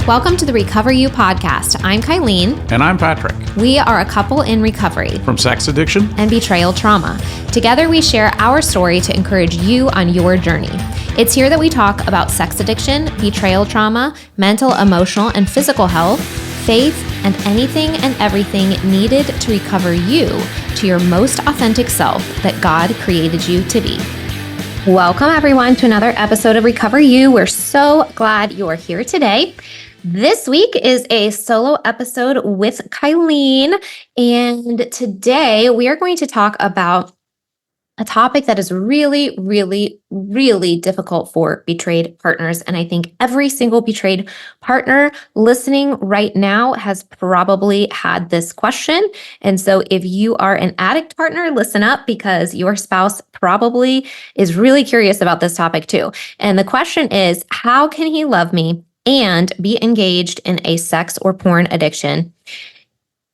Welcome to the Recover You podcast. I'm Kylene. And I'm Patrick. We are a couple in recovery from sex addiction and betrayal trauma. Together, we share our story to encourage you on your journey. It's here that we talk about sex addiction, betrayal trauma, mental, emotional, and physical health, faith, and anything and everything needed to recover you to your most authentic self that God created you to be. Welcome, everyone, to another episode of Recover You. We're so glad you're here today. This week is a solo episode with Kylene, and today we are going to talk about a topic that is really, really, really difficult for betrayed partners. And I think every single betrayed partner listening right now has probably had this question. And so if you are an addict partner, listen up, because your spouse probably is really curious about this topic too. And the question is, how can he love me and be engaged in a sex or porn addiction?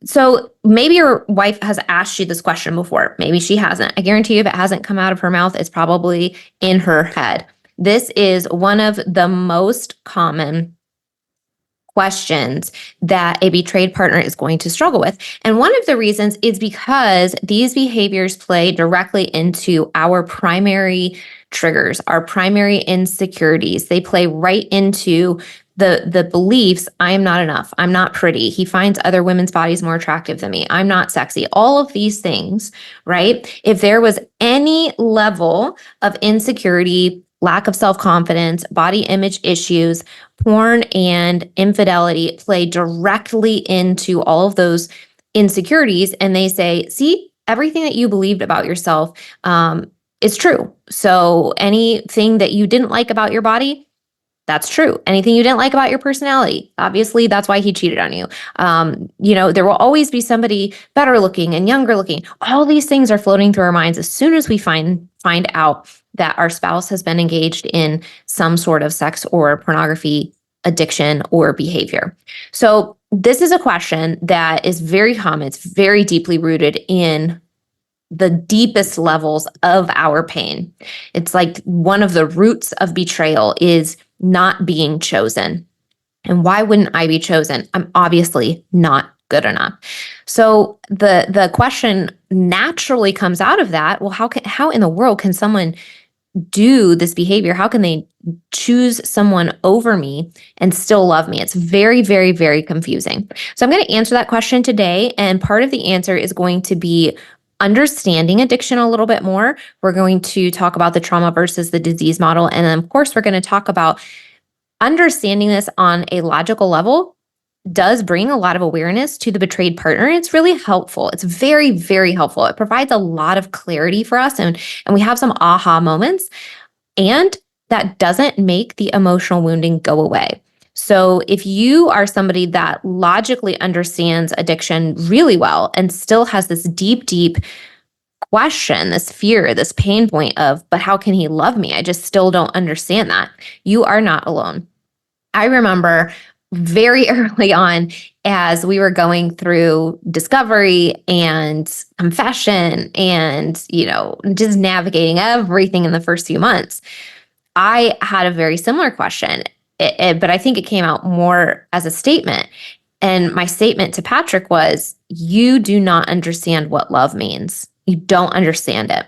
So maybe your wife has asked you this question before. Maybe she hasn't. I guarantee you if it hasn't come out of her mouth, it's probably in her head. This is one of the most common questions that a betrayed partner is going to struggle with. And one of the reasons is because these behaviors play directly into our primary triggers, our primary insecurities. They play right into the beliefs, I am not enough, I'm not pretty, he finds other women's bodies more attractive than me, I'm not sexy, all of these things, right? If there was any level of insecurity, lack of self-confidence, body image issues, porn and infidelity play directly into all of those insecurities. And they say, see, everything that you believed about yourself is true. So anything that you didn't like about your body, that's true. Anything you didn't like about your personality, obviously, that's why he cheated on you. There will always be somebody better looking and younger looking. All these things are floating through our minds as soon as we find out that our spouse has been engaged in some sort of sex or pornography addiction or behavior. So this is a question that is very common. It's very deeply rooted in the deepest levels of our pain. It's like one of the roots of betrayal is not being chosen. And why wouldn't I be chosen? I'm obviously not good enough. So the question naturally comes out of that. Well, how in the world can someone do this behavior? How can they choose someone over me and still love me? It's very, very, very confusing. So I'm going to answer that question today. And part of the answer is going to be understanding addiction a little bit more. We're going to talk about the trauma versus the disease model. And then, of course, we're going to talk about understanding this on a logical level does bring a lot of awareness to the betrayed partner. It's really helpful. It's very, very helpful. It provides a lot of clarity for us, and we have some aha moments. And that doesn't make the emotional wounding go away. So if you are somebody that logically understands addiction really well and still has this deep, deep question, this fear, this pain point of, but how can he love me? I just still don't understand that. You are not alone. I remember very early on, as we were going through discovery and confession and, just navigating everything in the first few months, I had a very similar question. But I think it came out more as a statement. And my statement to Patrick was, you do not understand what love means. You don't understand it.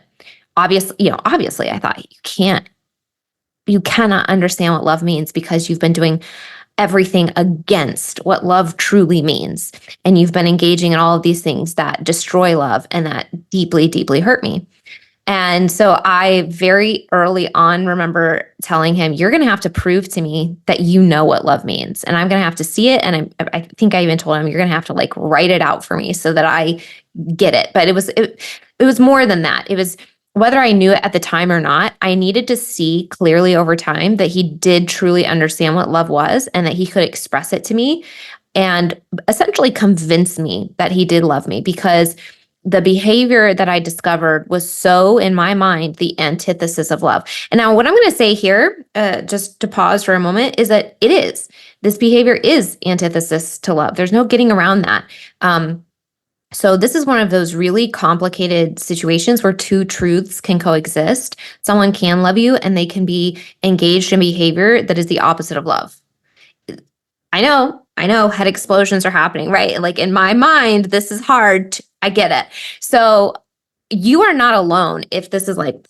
Obviously, I thought you cannot understand what love means because you've been doing everything against what love truly means. And you've been engaging in all of these things that destroy love and that deeply, deeply hurt me. And so I very early on remember telling him, you're going to have to prove to me that you know what love means. And I'm going to have to see it. And I think I even told him, you're going to have to write it out for me so that I get it. But it was more than that. It was whether I knew it at the time or not, I needed to see clearly over time that he did truly understand what love was and that he could express it to me and essentially convince me that he did love me, because the behavior that I discovered was so, in my mind, the antithesis of love. And now what I'm going to say here, just to pause for a moment, is that this behavior is antithesis to love. There's no getting around that. So this is one of those really complicated situations where two truths can coexist. Someone can love you and they can be engaged in behavior that is the opposite of love. I know head explosions are happening, right? Like in my mind, this is hard. I get it. So you are not alone if this is like,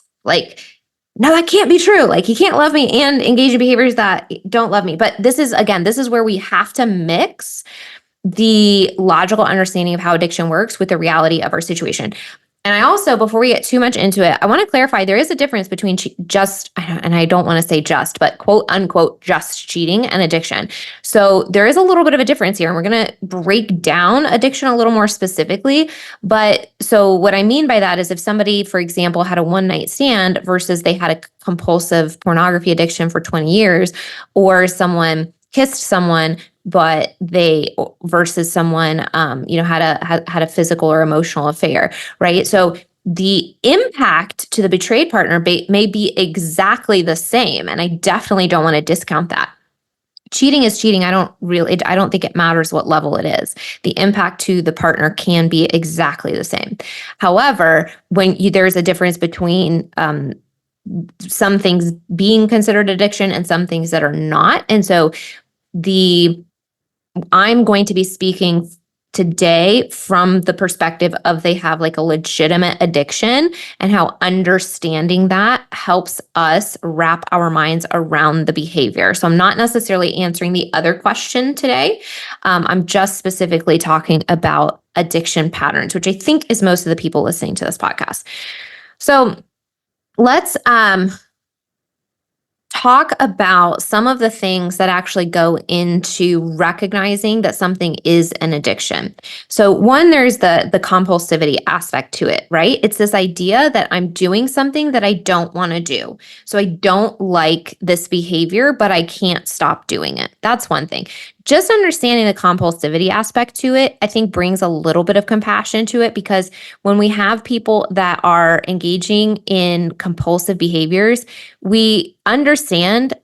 no, that can't be true. Like he can't love me and engage in behaviors that don't love me. But this is, again, this is where we have to mix the logical understanding of how addiction works with the reality of our situation. And I also, before we get too much into it, I want to clarify there is a difference between just, and I don't want to say just, but quote unquote, just cheating and addiction. So there is a little bit of a difference here, and we're going to break down addiction a little more specifically. But so what I mean by that is if somebody, for example, had a one night stand versus they had a compulsive pornography addiction for 20 years, or someone kissed someone but they versus someone had a physical or emotional affair, right? So the impact to the betrayed partner may be exactly the same, and I definitely don't want to discount that. Cheating is cheating. I don't think it matters what level it is. The impact to the partner can be exactly the same. However, there's a difference between some things being considered addiction and some things that are not. And so I'm going to be speaking today from the perspective of they have like a legitimate addiction and how understanding that helps us wrap our minds around the behavior. So I'm not necessarily answering the other question today. I'm just specifically talking about addiction patterns, which I think is most of the people listening to this podcast. So let's talk about some of the things that actually go into recognizing that something is an addiction. So one, there's the compulsivity aspect to it, right? It's this idea that I'm doing something that I don't want to do. So I don't like this behavior, but I can't stop doing it. That's one thing. Just understanding the compulsivity aspect to it, I think brings a little bit of compassion to it, because when we have people that are engaging in compulsive behaviors, we understand,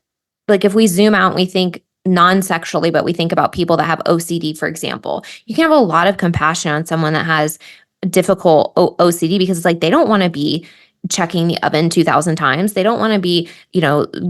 like if we zoom out and we think non-sexually, but we think about people that have OCD, for example, you can have a lot of compassion on someone that has difficult OCD, because it's like they don't want to be checking the oven 2,000 times. They don't want to be,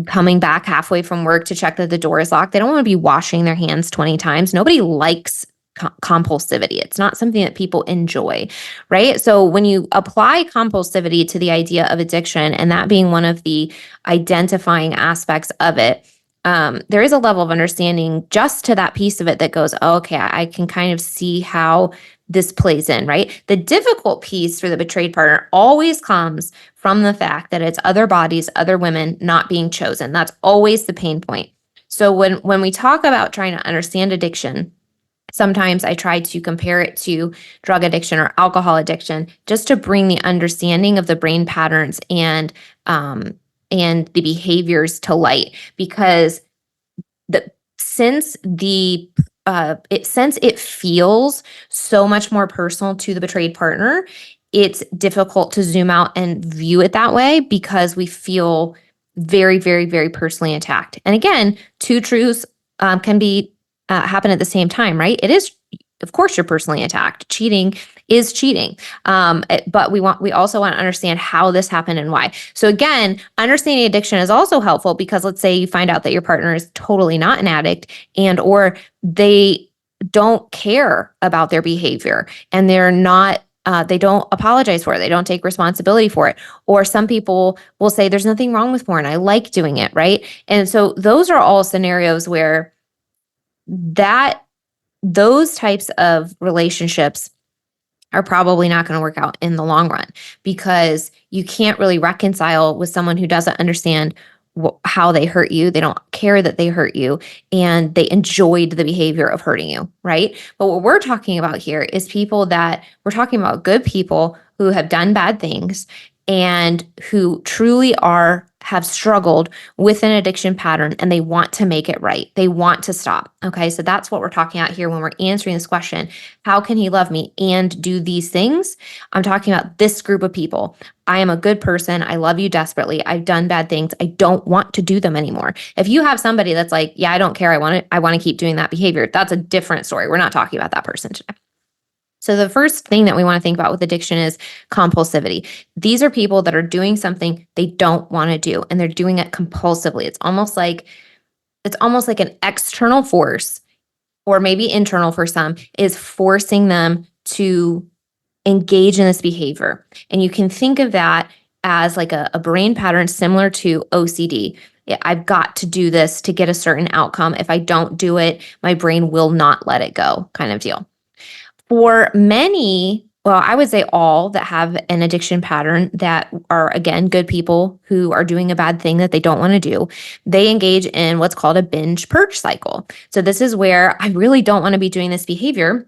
coming back halfway from work to check that the door is locked. They don't want to be washing their hands 20 times. Nobody likes compulsivity. It's not something that people enjoy, right? So when you apply compulsivity to the idea of addiction, and that being one of the identifying aspects of it, there is a level of understanding just to that piece of it that goes, oh, okay, I can kind of see how this plays in, right? The difficult piece for the betrayed partner always comes from the fact that it's other bodies, other women not being chosen. That's always the pain point. So when we talk about trying to understand addiction, sometimes I try to compare it to drug addiction or alcohol addiction, just to bring the understanding of the brain patterns and the behaviors to light, because since it feels so much more personal to the betrayed partner, it's difficult to zoom out and view it that way, because we feel very, very, very personally attacked. And again, two truths can be happen at the same time, right? It is, of course, you're personally attacked. Cheating is cheating. But we also want to understand how this happened and why. So again, understanding addiction is also helpful, because let's say you find out that your partner is totally not an addict, or they don't care about their behavior, and they're not they don't apologize for it. They don't take responsibility for it. Or some people will say, there's nothing wrong with porn. I like doing it, right? And so those are all scenarios where those types of relationships are probably not going to work out in the long run, because you can't really reconcile with someone who doesn't understand how they hurt you. They don't care that they hurt you, and they enjoyed the behavior of hurting you, right? But what we're talking about here is we're talking about good people who have done bad things and who truly have struggled with an addiction pattern, and they want to make it right. They want to stop. Okay. So that's what we're talking about here when we're answering this question. How can he love me and do these things? I'm talking about this group of people. I am a good person. I love you desperately. I've done bad things. I don't want to do them anymore. If you have somebody that's like, yeah, I don't care. I want to keep doing that behavior. That's a different story. We're not talking about that person today. So the first thing that we want to think about with addiction is compulsivity. These are people that are doing something they don't want to do, and they're doing it compulsively. It's almost like an external force or maybe internal for some, is forcing them to engage in this behavior. And you can think of that as like a brain pattern similar to OCD. I've got to do this to get a certain outcome. If I don't do it, my brain will not let it go, kind of deal. For many, well, I would say all that have an addiction pattern that are, again, good people who are doing a bad thing that they don't want to do, they engage in what's called a binge purge cycle. So this is where I really don't want to be doing this behavior,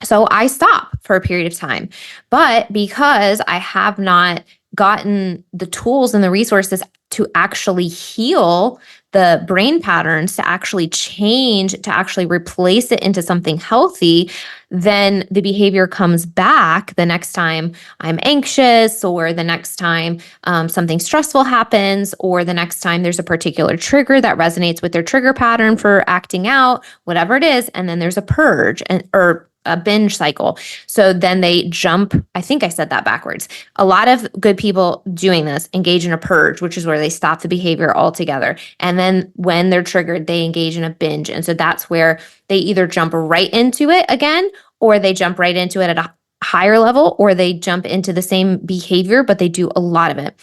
so I stop for a period of time. But because I have not gotten the tools and the resources to actually heal the brain patterns, to actually change, to actually replace it into something healthy, then the behavior comes back the next time I'm anxious, or the next time something stressful happens, or the next time there's a particular trigger that resonates with their trigger pattern for acting out, whatever it is. And then there's a purge or a binge cycle. So then they jump, I think I said that backwards. A lot of good people doing this engage in a purge, which is where they stop the behavior altogether. And then when they're triggered, they engage in a binge. And so that's where they either jump right into it again, or they jump right into it at a higher level, or they jump into the same behavior, but they do a lot of it.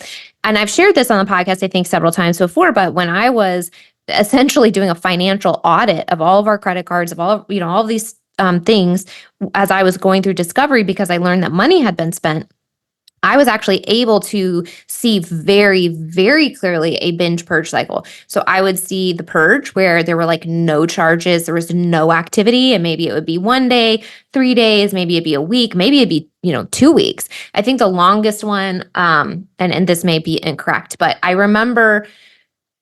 And I've shared this on the podcast, I think, several times before, but when I was essentially doing a financial audit of all of our credit cards, of all of these things, as I was going through discovery, because I learned that money had been spent, I was actually able to see very, very clearly a binge purge cycle. So I would see the purge where there were like no charges, there was no activity, and maybe it would be 1 day, 3 days, maybe it'd be a week, maybe it'd be 2 weeks. I think the longest one, and this may be incorrect, but I remember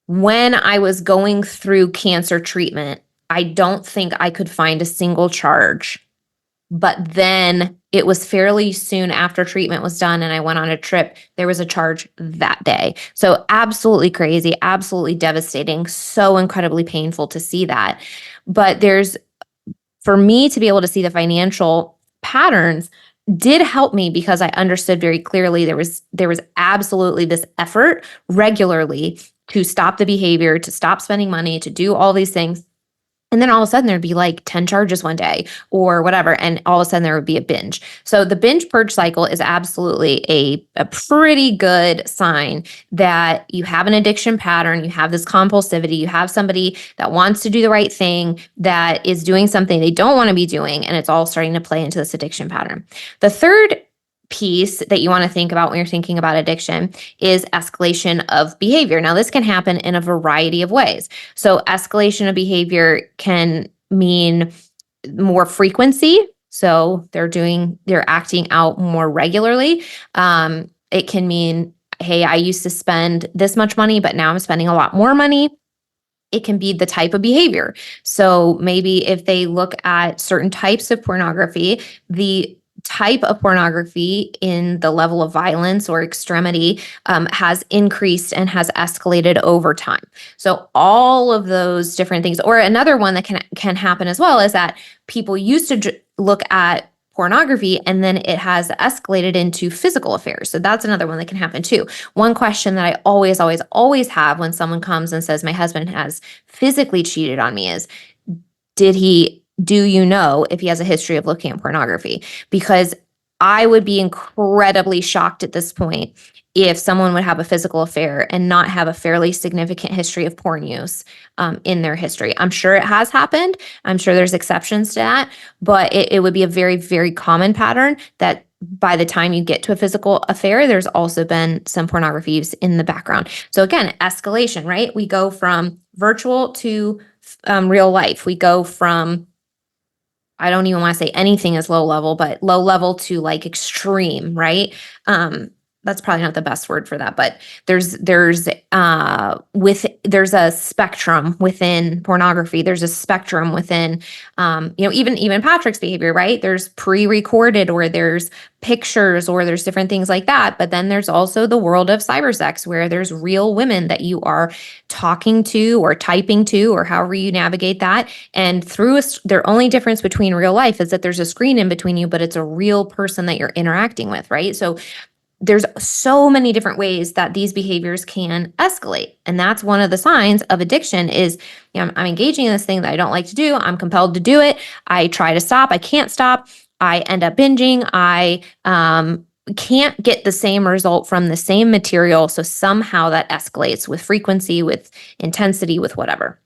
when I was going through cancer treatment, I don't think I could find a single charge. But then it was fairly soon after treatment was done and I went on a trip, there was a charge that day. So absolutely crazy, absolutely devastating, so incredibly painful to see that. But for me to be able to see the financial patterns did help me, because I understood very clearly there was absolutely this effort regularly to stop the behavior, to stop spending money, to do all these things. And then all of a sudden there'd be like 10 charges one day or whatever. And all of a sudden there would be a binge. So the binge purge cycle is absolutely a pretty good sign that you have an addiction pattern, you have this compulsivity, you have somebody that wants to do the right thing, that is doing something they don't want to be doing, and it's all starting to play into this addiction pattern. The third piece that you want to think about when you're thinking about addiction is escalation of behavior. Now, this can happen in a variety of ways. So escalation of behavior can mean more frequency. So they're acting out more regularly. It can mean, hey, I used to spend this much money, but now I'm spending a lot more money. It can be the type of behavior. So maybe if they look at certain types of pornography, the type of pornography in the level of violence or extremity has increased and has escalated over time. So all of those different things. Or another one that can happen as well is that people used to look at pornography and then it has escalated into physical affairs. So that's another one that can happen too. One question that I always, always, always have when someone comes and says, my husband has physically cheated on me, is, do you know if he has a history of looking at pornography? Because I would be incredibly shocked at this point if someone would have a physical affair and not have a fairly significant history of porn use in their history. I'm sure it has happened. I'm sure there's exceptions to that, but it would be a very, very common pattern that by the time you get to a physical affair, there's also been some pornography use in the background. So again, escalation, right? We go from virtual to real life. We go from, I don't even want to say anything is low level, but low level to like extreme, right? That's probably not the best word for that, but there's a spectrum within pornography. There's a spectrum within, even Patrick's behavior, right? There's pre-recorded, or there's pictures, or there's different things like that. But then there's also the world of cybersex, where there's real women that you are talking to or typing to, or however you navigate that. And their only difference between real life is that there's a screen in between you, but it's a real person that you're interacting with, right? So there's so many different ways that these behaviors can escalate. And that's one of the signs of addiction is, I'm engaging in this thing that I don't like to do. I'm compelled to do it. I try to stop. I can't stop. I end up binging. I can't get the same result from the same material. So somehow that escalates with frequency, with intensity, with whatever.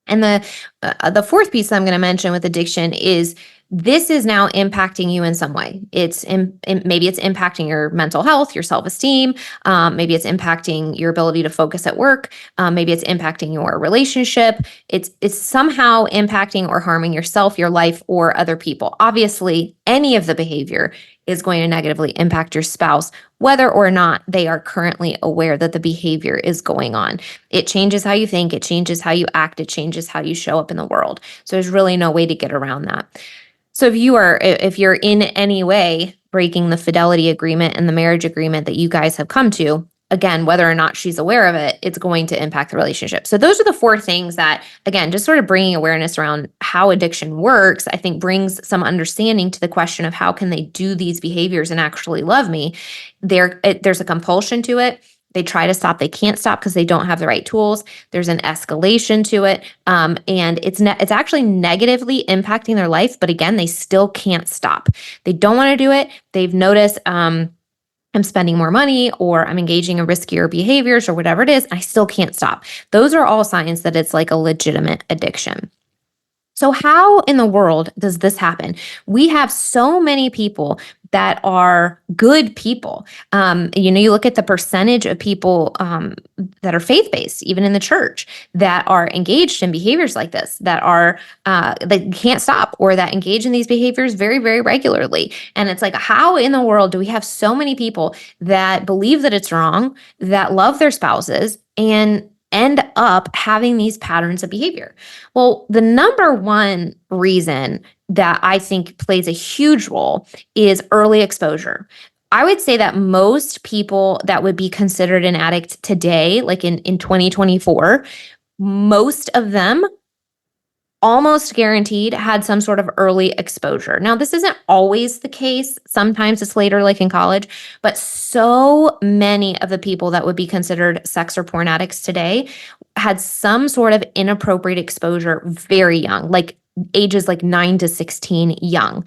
And the fourth piece that I'm going to mention with addiction is this is now impacting you in some way. Maybe it's impacting your mental health, your self-esteem. Maybe it's impacting your ability to focus at work. Maybe it's impacting your relationship. It's somehow impacting or harming yourself, your life, or other people. Obviously, any of the behavior is going to negatively impact your spouse, whether or not they are currently aware that the behavior is going on. It changes how you think, it changes how you act, it changes how you show up in the world. So there's really no way to get around that. So if you're in any way breaking the fidelity agreement and the marriage agreement that you guys have come to, again, whether or not she's aware of it, it's going to impact the relationship. So those are the four things that, again, just sort of bringing awareness around how addiction works, I think brings some understanding to the question of how can they do these behaviors and actually love me. There's a compulsion to it. They try to stop. They can't stop because they don't have the right tools. There's an escalation to it. And it's actually negatively impacting their life. But again, they still can't stop. They don't want to do it. They've noticed, I'm spending more money or I'm engaging in riskier behaviors or whatever it is, I still can't stop. Those are all signs that it's like a legitimate addiction. So how in the world does this happen? We have so many people that are good people. You look at the percentage of people that are faith-based, even in the church, that are engaged in behaviors like this, that can't stop or that engage in these behaviors very, very regularly. And it's like, how in the world do we have so many people that believe that it's wrong, that love their spouses, and end up having these patterns of behavior? Well, the number one reason that I think plays a huge role is early exposure. I would say that most people that would be considered an addict today, like in 2024, most of them almost guaranteed had some sort of early exposure. Now, this isn't always the case. Sometimes it's later, like in college, but so many of the people that would be considered sex or porn addicts today had some sort of inappropriate exposure very young, like ages like 9 to 16 young.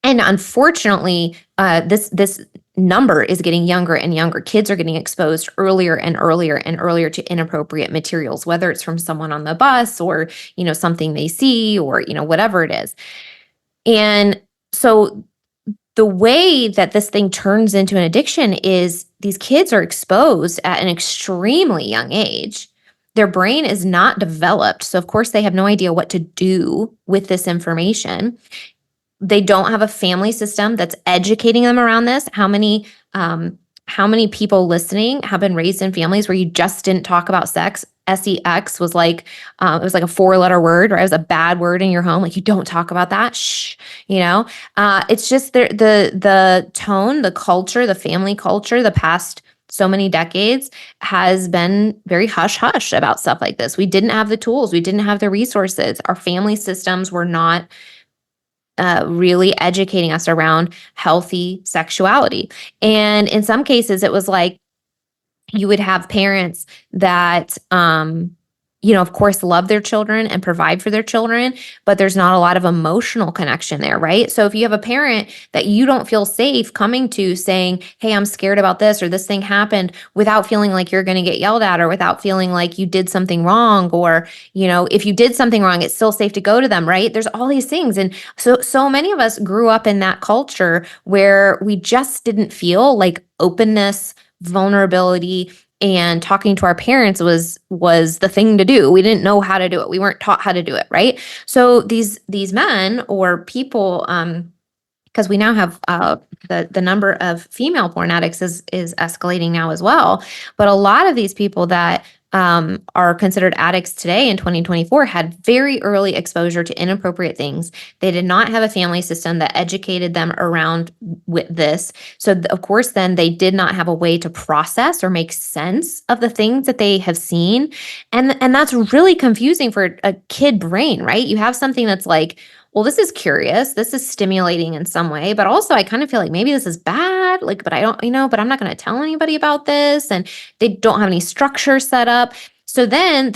And unfortunately, this number is getting younger and younger. Kids are getting exposed earlier and earlier and earlier to inappropriate materials, whether it's from someone on the bus or, something they see or, whatever it is. And so the way that this thing turns into an addiction is these kids are exposed at an extremely young age. Their brain is not developed. So of course they have no idea what to do with this information. They don't have a family system that's educating them around this. How many people listening have been raised in families where you just didn't talk about sex? SEX was like, it was like a 4-letter word, or it was a bad word in your home. Like, you don't talk about that. Shh, it's just the tone, the culture, the family culture, the past so many decades has been very hush-hush about stuff like this. We didn't have the tools. We didn't have the resources. Our family systems were not really educating us around healthy sexuality. And in some cases, it was like you would have parents that, of course, love their children and provide for their children, but there's not a lot of emotional connection there, right? So if you have a parent that you don't feel safe coming to saying, hey, I'm scared about this, or this thing happened, without feeling like you're going to get yelled at, or without feeling like you did something wrong, or, if you did something wrong, it's still safe to go to them, right? There's all these things. And so many of us grew up in that culture where we just didn't feel like openness, vulnerability, and talking to our parents was the thing to do. We didn't know how to do it. We weren't taught how to do it, right? So these men or people, because we now have the number of female porn addicts is escalating now as well. But a lot of these people that are considered addicts today in 2024 had very early exposure to inappropriate things. They did not have a family system that educated them around with this. So of course, then they did not have a way to process or make sense of the things that they have seen. And that's really confusing for a kid brain, right? You have something that's like, well, this is curious, this is stimulating in some way, but also I kind of feel like maybe this is bad. bad. Like, but I don't, but I'm not going to tell anybody about this. And they don't have any structure set up. So then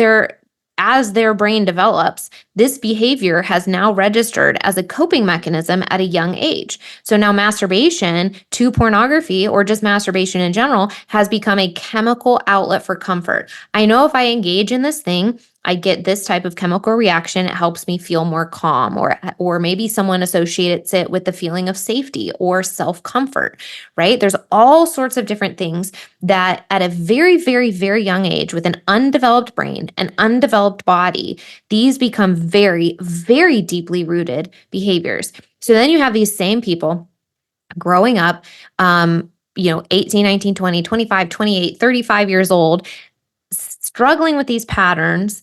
as their brain develops, this behavior has now registered as a coping mechanism at a young age. So now masturbation to pornography, or just masturbation in general, has become a chemical outlet for comfort. I know if I engage in this thing, I get this type of chemical reaction. It helps me feel more calm, or maybe someone associates it with the feeling of safety or self-comfort, right? There's all sorts of different things that at a very, very, very young age, with an undeveloped brain, an undeveloped body, these become very, very deeply rooted behaviors. So then you have these same people growing up, 18, 19, 20, 25, 28, 35 years old, struggling with these patterns,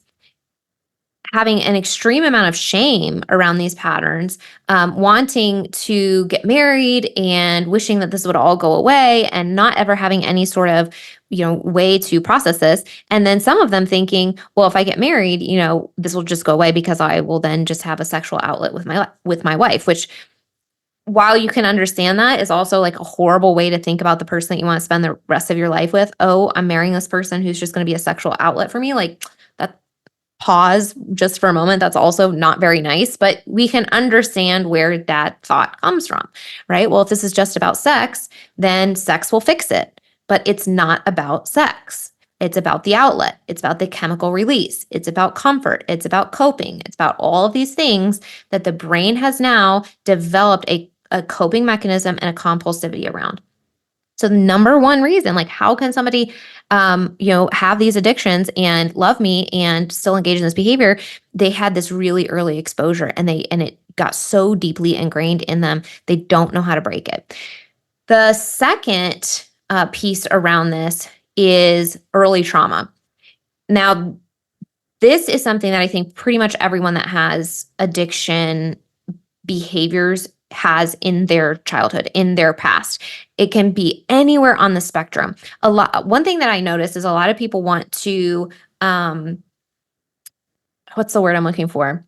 having an extreme amount of shame around these patterns, wanting to get married and wishing that this would all go away, and not ever having any sort of, way to process this. And then some of them thinking, well, if I get married, this will just go away because I will then just have a sexual outlet with my wife, which, while you can understand that, is also like a horrible way to think about the person that you want to spend the rest of your life with. Oh, I'm marrying this person who's just going to be a sexual outlet for me. Like, that, pause just for a moment. That's also not very nice, but we can understand where that thought comes from, right? Well, if this is just about sex, then sex will fix it. But it's not about sex. It's about the outlet. It's about the chemical release. It's about comfort. It's about coping. It's about all of these things that the brain has now developed a coping mechanism and a compulsivity around. So the number one reason, like, how can somebody, have these addictions and love me and still engage in this behavior? They had this really early exposure, and it got so deeply ingrained in them, they don't know how to break it. The second piece around this is early trauma. Now, this is something that I think pretty much everyone that has addiction behaviors has in their childhood, in their past. It can be anywhere on the spectrum. One thing that I notice is a lot of people want to, what's the word I'm looking for?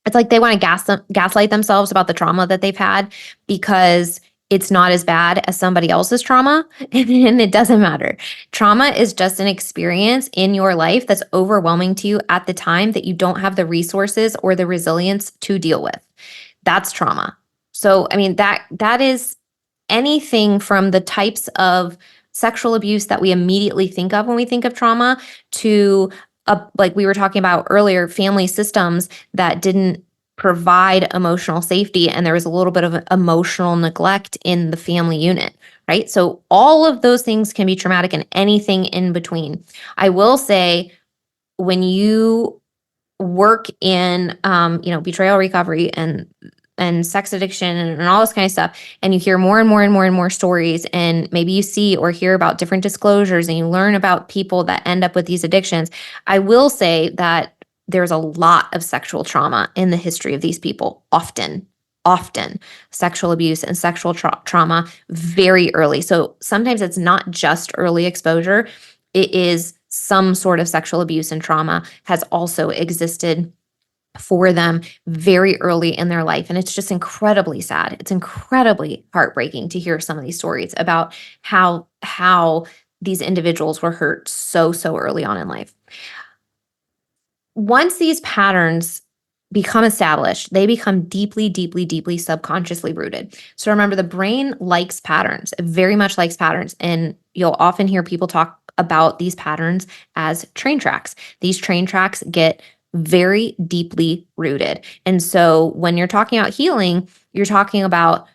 It's like they want to gaslight themselves about the trauma that they've had because it's not as bad as somebody else's trauma, and it doesn't matter. Trauma is just an experience in your life that's overwhelming to you at the time that you don't have the resources or the resilience to deal with. That's trauma. So, I mean, that is anything from the types of sexual abuse that we immediately think of when we think of trauma to, like we were talking about earlier, family systems that didn't provide emotional safety, and there was a little bit of emotional neglect in the family unit, right? So all of those things can be traumatic, and anything in between. I will say, when you work in betrayal recovery and sex addiction and all this kind of stuff, and you hear more and more and more and more stories, and maybe you see or hear about different disclosures, and you learn about people that end up with these addictions, I will say that there's a lot of sexual trauma in the history of these people, often sexual abuse and sexual trauma very early. So sometimes it's not just early exposure, it is some sort of sexual abuse and trauma has also existed for them very early in their life. And it's just incredibly sad. It's incredibly heartbreaking to hear some of these stories about how these individuals were hurt so early on in life. Once these patterns become established, they become deeply, deeply, deeply subconsciously rooted. So remember, the brain likes patterns, it very much likes patterns. And you'll often hear people talk about these patterns as train tracks. These train tracks get very deeply rooted. And so when you're talking about healing, you're talking about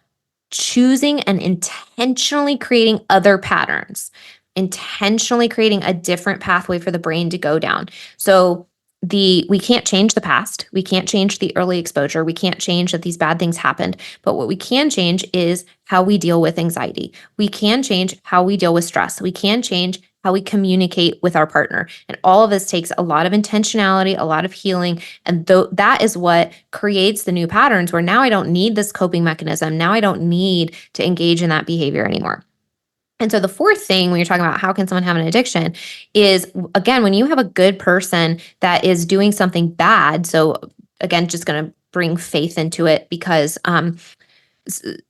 choosing and intentionally creating other patterns, intentionally creating a different pathway for the brain to go down. So we can't change the past. We can't change the early exposure. We can't change that these bad things happened. But what we can change is how we deal with anxiety. We can change how we deal with stress. We can change how we communicate with our partner. And all of this takes a lot of intentionality, a lot of healing. And that is what creates the new patterns where now I don't need this coping mechanism. Now I don't need to engage in that behavior anymore. And so the fourth thing, when you're talking about how can someone have an addiction, is, again, when you have a good person that is doing something bad. So again, just going to bring faith into it, because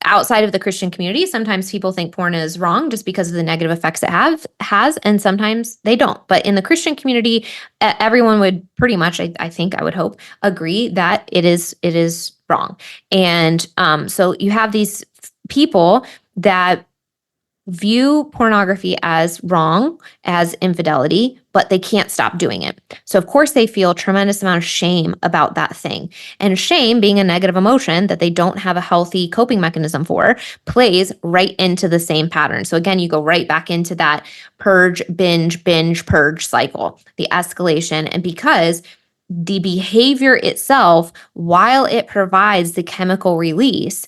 outside of the Christian community, sometimes people think porn is wrong just because of the negative effects it has, and sometimes they don't. But in the Christian community, everyone would pretty much, I think, I would hope, agree that it is wrong. And so you have these people that view pornography as wrong, as infidelity, but they can't stop doing it. So of course they feel a tremendous amount of shame about that thing. And shame, being a negative emotion that they don't have a healthy coping mechanism for, plays right into the same pattern. So again, you go right back into that purge, binge, purge cycle, the escalation. And because the behavior itself, while it provides the chemical release,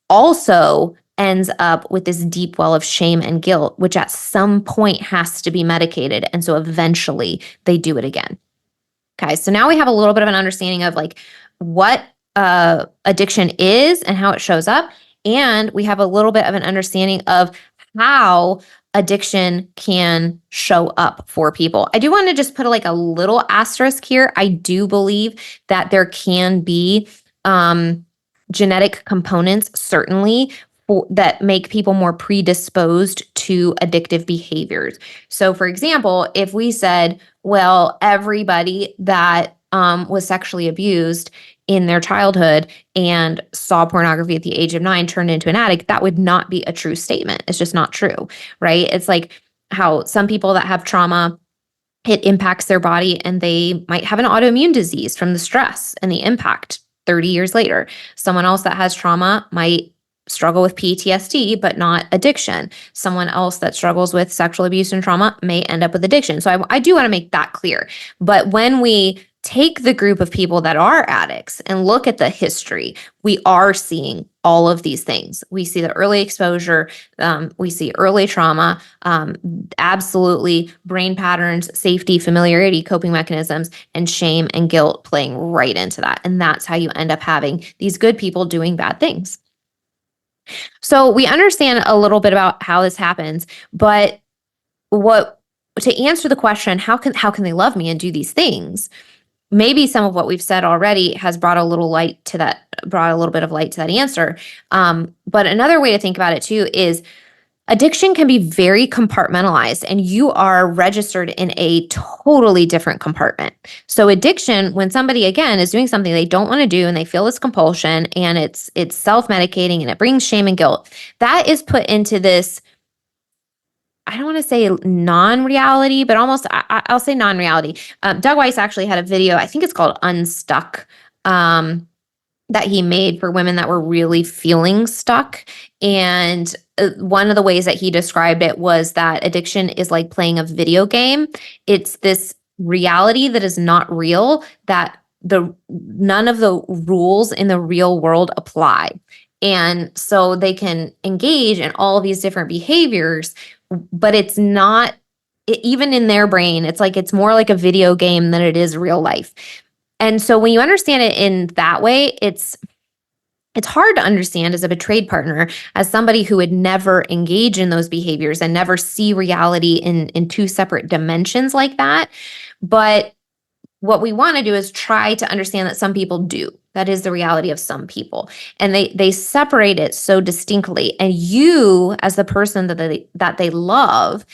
also ends up with this deep well of shame and guilt, which at some point has to be medicated. And so eventually they do it again. Okay, so now we have a little bit of an understanding of like what addiction is and how it shows up. And we have a little bit of an understanding of how addiction can show up for people. I do want to just put a little asterisk here. I do believe that there can be genetic components, certainly, that make people more predisposed to addictive behaviors. So, for example, if we said, well, everybody that was sexually abused in their childhood and saw pornography at the age of 9 turned into an addict, that would not be a true statement. It's just not true, right? It's like how some people that have trauma, it impacts their body and they might have an autoimmune disease from the stress and the impact 30 years later. Someone else that has trauma might struggle with PTSD, but not addiction. Someone else that struggles with sexual abuse and trauma may end up with addiction. So I do want to make that clear. But when we take the group of people that are addicts and look at the history, we are seeing all of these things. We see the early exposure, we see early trauma, absolutely brain patterns, safety, familiarity, coping mechanisms, and shame and guilt playing right into that. And that's how you end up having these good people doing bad things. So we understand a little bit about how this happens, but to answer the question, how can they love me and do these things? Maybe some of what we've said already has brought a little bit of light to that answer. But another way to think about it too is addiction can be very compartmentalized, and you are registered in a totally different compartment. So addiction, when somebody, again, is doing something they don't want to do and they feel this compulsion and it's self-medicating and it brings shame and guilt, that is put into this, I don't want to say non-reality, but almost, I'll say non-reality. Doug Weiss actually had a video, I think it's called Unstuck, that he made for women that were really feeling stuck. And one of the ways that he described it was that addiction is like playing a video game. It's this reality that is not real, that none of the rules in the real world apply. And so they can engage in all of these different behaviors, but it's not, even in their brain, it's more like a video game than it is real life. And so when you understand it in that way, it's hard to understand as a betrayed partner, as somebody who would never engage in those behaviors and never see reality in two separate dimensions like that. But what we want to do is try to understand that some people do. That is the reality of some people. And they separate it so distinctly. And you, as the person that they love,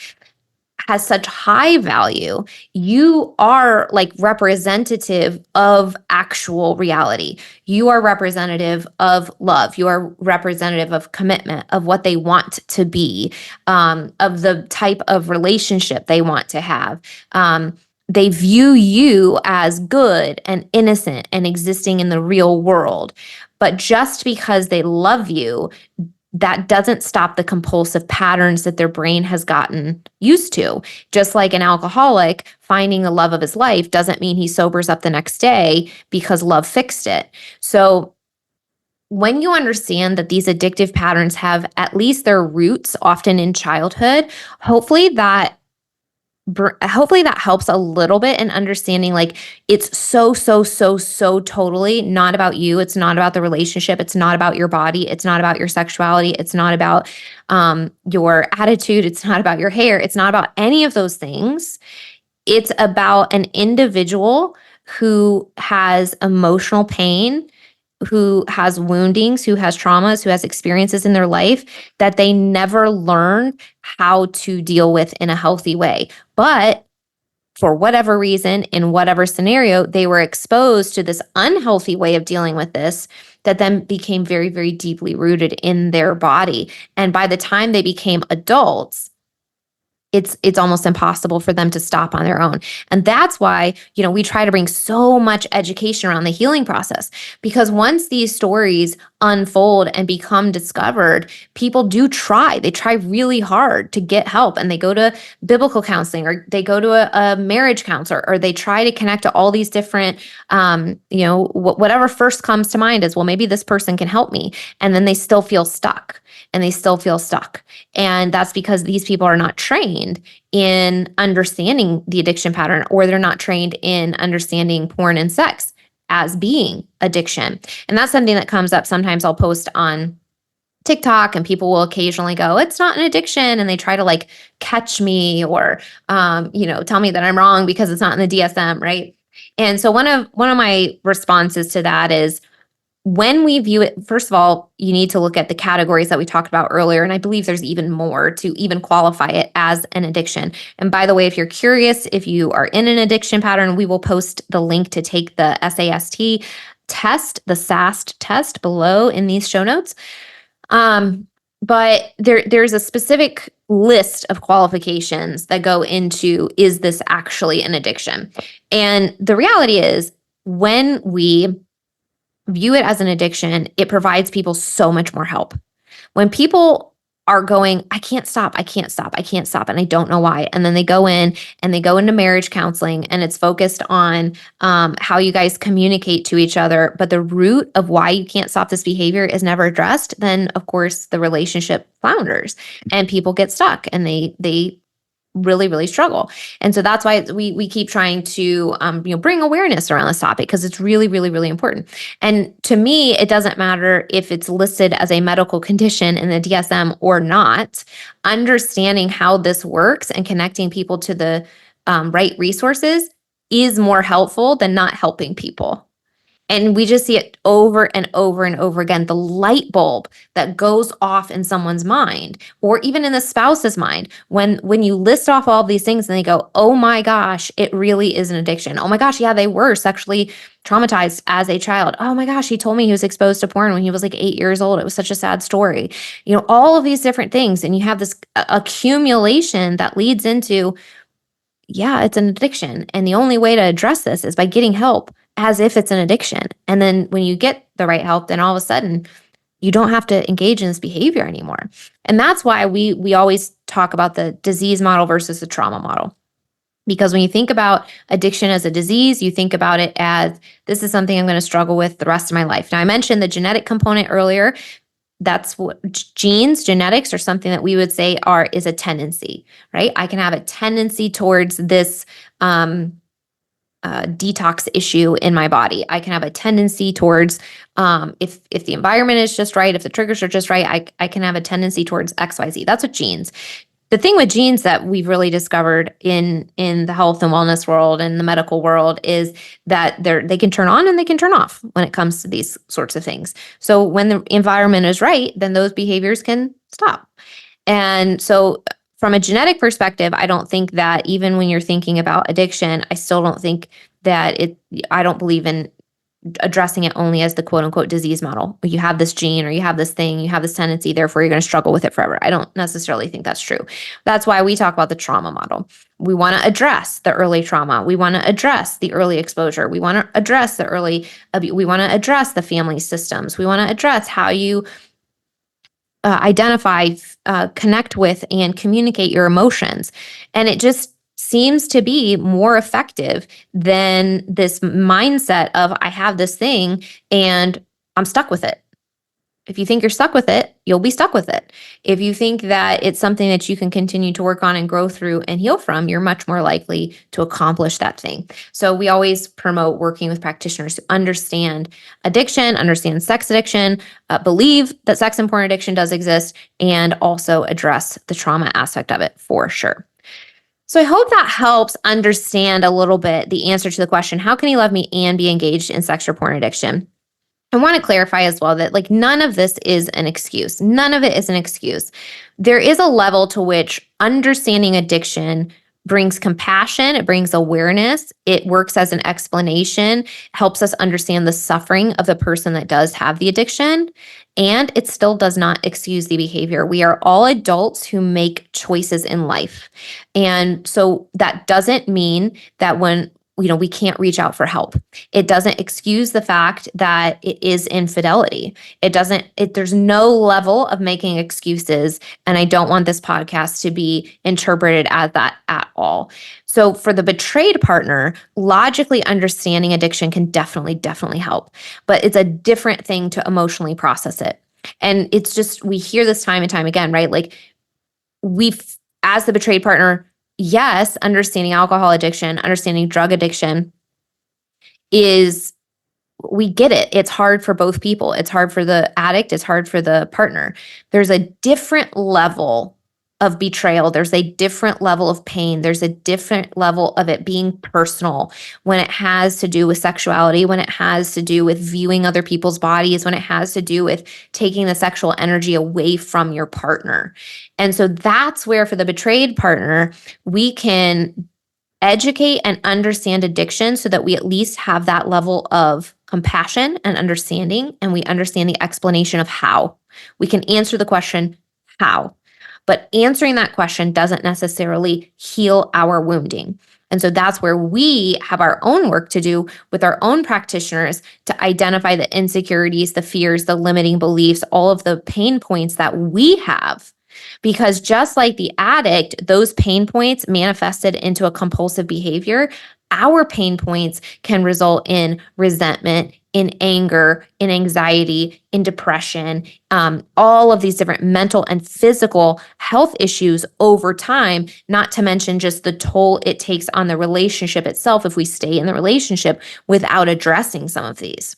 has such high value, you are like representative of actual reality. You are representative of love. You are representative of commitment, of what they want to be, of the type of relationship they want to have. They view you as good and innocent and existing in the real world. But just because they love you, that doesn't stop the compulsive patterns that their brain has gotten used to. Just like an alcoholic finding the love of his life doesn't mean he sobers up the next day because love fixed it. So when you understand that these addictive patterns have at least their roots often in childhood, hopefully that helps a little bit in understanding, like, it's so totally not about you. It's not about the relationship. It's not about your body. It's not about your sexuality. It's not about your attitude. It's not about your hair. It's not about any of those things. It's about an individual who has emotional pain, who has woundings, who has traumas, who has experiences in their life that they never learned how to deal with in a healthy way. But for whatever reason, in whatever scenario, they were exposed to this unhealthy way of dealing with this that then became very, very deeply rooted in their body. And by the time they became adults, it's almost impossible for them to stop on their own. And that's why, we try to bring so much education around the healing process, because once these stories unfold and become discovered, people do try. They try really hard to get help, and they go to biblical counseling, or they go to a marriage counselor, or they try to connect to all these different, whatever first comes to mind is, well, maybe this person can help me. And then they still feel stuck, and they still feel stuck. And that's because these people are not trained in understanding the addiction pattern, or they're not trained in understanding porn and sex as being addiction. And that's something that comes up. Sometimes I'll post on TikTok and people will occasionally go, it's not an addiction. And they try to like catch me or, tell me that I'm wrong because it's not in the DSM, right? And so one of my responses to that is, when we view it, first of all, you need to look at the categories that we talked about earlier. And I believe there's even more to even qualify it as an addiction. And by the way, if you're curious, if you are in an addiction pattern, we will post the link to take the SAST test, the SAST test below in these show notes. But there's a specific list of qualifications that go into, is this actually an addiction? And the reality is, when we view it as an addiction, it provides people so much more help. When people are going, I can't stop, and I don't know why. And then they go into marriage counseling, and it's focused on how you guys communicate to each other. But the root of why you can't stop this behavior is never addressed. Then, of course, the relationship flounders and people get stuck, and they really, really struggle. And so that's why we keep trying to bring awareness around this topic, because it's really, really, really important. And to me, it doesn't matter if it's listed as a medical condition in the DSM or not. Understanding how this works and connecting people to the right resources is more helpful than not helping people. And we just see it over and over and over again. The light bulb that goes off in someone's mind, or even in the spouse's mind, when you list off all of these things and they go, oh my gosh, it really is an addiction. Oh my gosh, yeah, they were sexually traumatized as a child. Oh my gosh, he told me he was exposed to porn when he was like 8 years old. It was such a sad story. All of these different things. And you have this accumulation that leads into, yeah, it's an addiction. And the only way to address this is by getting help, as if it's an addiction. And then when you get the right help, then all of a sudden you don't have to engage in this behavior anymore. And that's why we always talk about the disease model versus the trauma model. Because when you think about addiction as a disease, you think about it as, this is something I'm going to struggle with the rest of my life. Now, I mentioned the genetic component earlier. That's what genetics, or something that we would say is a tendency, right? I can have a tendency towards this detox issue in my body. I can have a tendency towards, if the environment is just right, if the triggers are just right, I can have a tendency towards XYZ. That's what genes. The thing with genes that we've really discovered in the health and wellness world and the medical world is that they can turn on and they can turn off when it comes to these sorts of things. So when the environment is right, then those behaviors can stop. And so from a genetic perspective, I don't think that, even when you're thinking about addiction, I still don't think that I don't believe in addressing it only as the quote unquote disease model. You have this gene, or you have this thing, you have this tendency, therefore you're going to struggle with it forever. I don't necessarily think that's true. That's why we talk about the trauma model. We want to address the early trauma. We want to address the early exposure. We want to address the early abuse. We want to address the family systems. We want to address how you identify, connect with, and communicate your emotions. And it just seems to be more effective than this mindset of, I have this thing and I'm stuck with it. If you think you're stuck with it, you'll be stuck with it. If you think that it's something that you can continue to work on and grow through and heal from, you're much more likely to accomplish that thing. So we always promote working with practitioners to understand addiction, understand sex addiction, believe that sex and porn addiction does exist, and also address the trauma aspect of it for sure. So I hope that helps understand a little bit the answer to the question, how can he love me and be engaged in sex or porn addiction? I want to clarify as well that like none of this is an excuse. None of it is an excuse. There is a level to which understanding addiction brings compassion, it brings awareness, it works as an explanation, helps us understand the suffering of the person that does have the addiction, and it still does not excuse the behavior. We are all adults who make choices in life. And so that doesn't mean that when we can't reach out for help. It doesn't excuse the fact that it is infidelity. There's no level of making excuses. And I don't want this podcast to be interpreted as that at all. So for the betrayed partner, logically understanding addiction can definitely help. But it's a different thing to emotionally process it. And it's just, we hear this time and time again, right? Like as the betrayed partner, yes, understanding alcohol addiction, understanding drug addiction we get it. It's hard for both people. It's hard for the addict. It's hard for the partner. There's a different level of betrayal. There's a different level of pain. There's a different level of it being personal when it has to do with sexuality, when it has to do with viewing other people's bodies, when it has to do with taking the sexual energy away from your partner. And so that's where for the betrayed partner, we can educate and understand addiction so that we at least have that level of compassion and understanding, and we understand the explanation of how. We can answer the question, how? But answering that question doesn't necessarily heal our wounding. And so that's where we have our own work to do with our own practitioners to identify the insecurities, the fears, the limiting beliefs, all of the pain points that we have. Because just like the addict, those pain points manifested into a compulsive behavior, our pain points can result in resentment, in anger, in anxiety, in depression, all of these different mental and physical health issues over time, not to mention just the toll it takes on the relationship itself if we stay in the relationship without addressing some of these.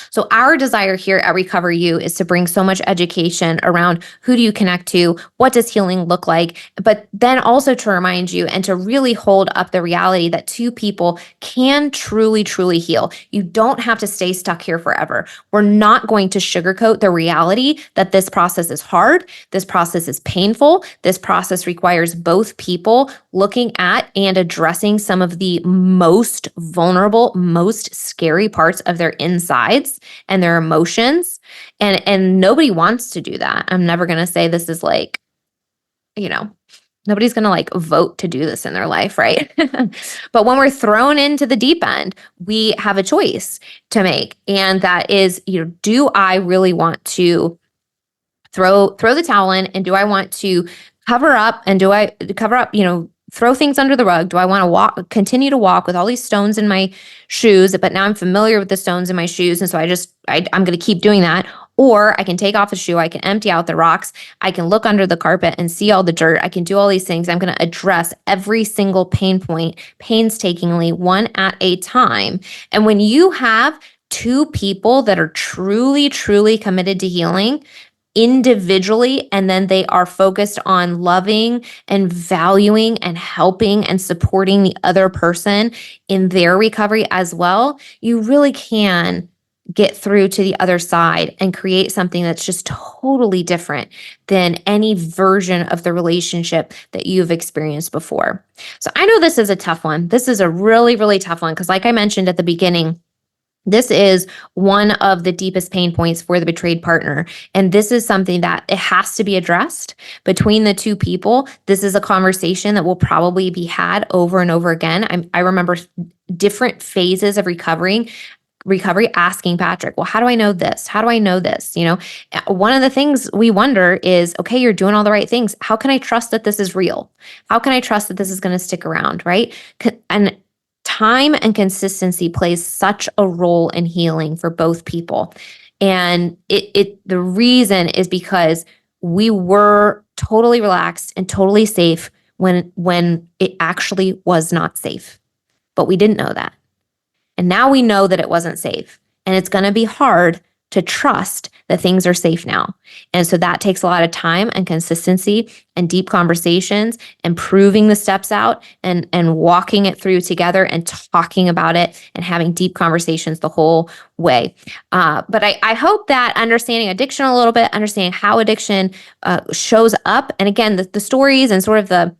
So our desire here at Recover You is to bring so much education around who do you connect to, what does healing look like, but then also to remind you and to really hold up the reality that two people can truly heal. You don't have to stay stuck here forever. We're not going to sugarcoat the reality that this process is hard, this process is painful, this process requires both people looking at and addressing some of the most vulnerable, most scary parts of their insides and their emotions. And nobody wants to do that. I'm never going to say this is like, nobody's going to like vote to do this in their life, right? But when we're thrown into the deep end, we have a choice to make. And that is, do I really want to throw the towel in, and do I want to cover up, and do I cover up, throw things under the rug? Do I want to continue to walk with all these stones in my shoes, but now I'm familiar with the stones in my shoes, and so I'm going to keep doing that? Or I can take off the shoe, I can empty out the rocks, I can look under the carpet and see all the dirt, I can do all these things. I'm going to address every single pain point painstakingly, one at a time. And when you have two people that are truly committed to healing, individually, and then they are focused on loving and valuing and helping and supporting the other person in their recovery as well, you really can get through to the other side and create something that's just totally different than any version of the relationship that you've experienced before. So I know this is a tough one. This is a really tough one because, like I mentioned at the beginning, this is one of the deepest pain points for the betrayed partner. And this is something that it has to be addressed between the two people. This is a conversation that will probably be had over and over again. I remember different phases of recovery asking Patrick, well, how do I know this? How do I know this? One of the things we wonder is, okay, you're doing all the right things. How can I trust that this is real? How can I trust that this is going to stick around, right? And time and consistency plays such a role in healing for both people. And the reason is because we were totally relaxed and totally safe when it actually was not safe. But we didn't know that. And now we know that it wasn't safe. And it's going to be hard to trust that things are safe now. And so that takes a lot of time and consistency and deep conversations and proving the steps out and walking it through together and talking about it and having deep conversations the whole way. But I hope that understanding addiction a little bit, understanding how addiction shows up. And again, the stories and sort of the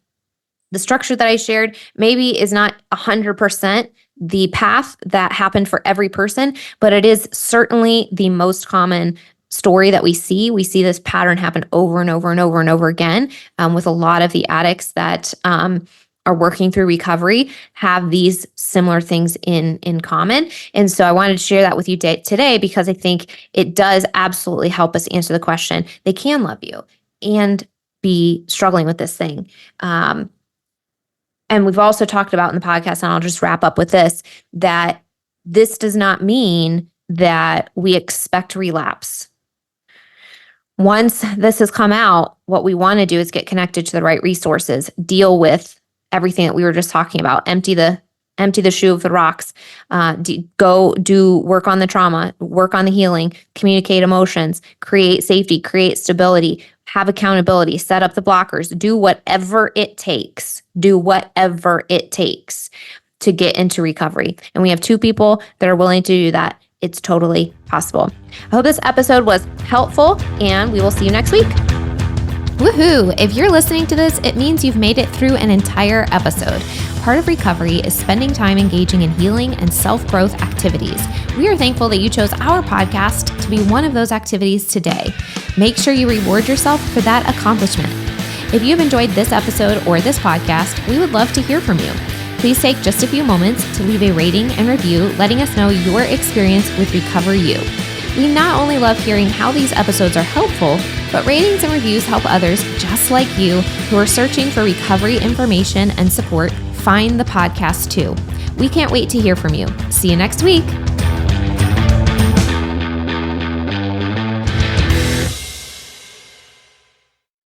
structure that I shared maybe is not 100% the path that happened for every person, but it is certainly the most common story that we see. We see this pattern happen over and over and over and over again with a lot of the addicts that are working through recovery have these similar things in common. And so I wanted to share that with you today because I think it does absolutely help us answer the question. They can love you and be struggling with this thing. And we've also talked about in the podcast, and I'll just wrap up with this, that this does not mean that we expect relapse. Once this has come out, what we want to do is get connected to the right resources, deal with everything that we were just talking about, empty the shoe of the rocks, go do work on the trauma, work on the healing, communicate emotions, create safety, create stability, have accountability, set up the blockers, do whatever it takes to get into recovery. And we have 2 people that are willing to do that. It's totally possible. I hope this episode was helpful, and we will see you next week. Woohoo! If you're listening to this, it means you've made it through an entire episode. Part of recovery is spending time engaging in healing and self-growth activities. We are thankful that you chose our podcast to be one of those activities today. Make sure you reward yourself for that accomplishment. If you've enjoyed this episode or this podcast, we would love to hear from you. Please take just a few moments to leave a rating and review, letting us know your experience with Recover You. We not only love hearing how these episodes are helpful, but ratings and reviews help others just like you who are searching for recovery information and support find the podcast too. We can't wait to hear from you. See you next week.